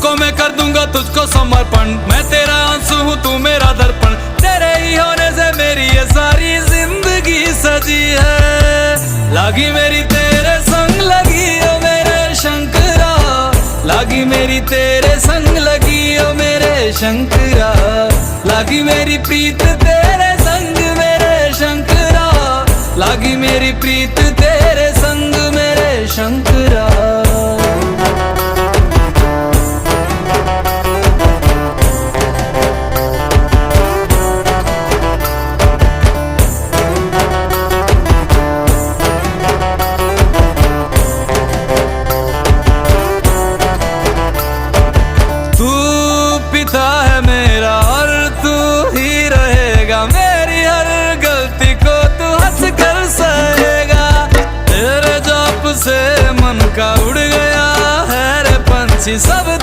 को मैं कर दूंगा तुझको समर्पण। मैं तेरा आंसू हूँ तू मेरा दर्पण, तेरे ही होने से मेरी ये सारी जिंदगी सजी है। लागी मेरी तेरे संग लगी ओ मेरे शंकरा, लागी मेरी तेरे संग लगी ओ मेरे शंकरा, लागी मेरी प्रीत तेरे संग मेरे शंकरा, लागी मेरी प्रीत तेरे संग मेरे शंकरा। तू पिता है मेरा और तू ही रहेगा, मेरी हर गलती को तू हंस कर सहेगा। तेरे जाप से मन का उड़ गया है रे पंछी सब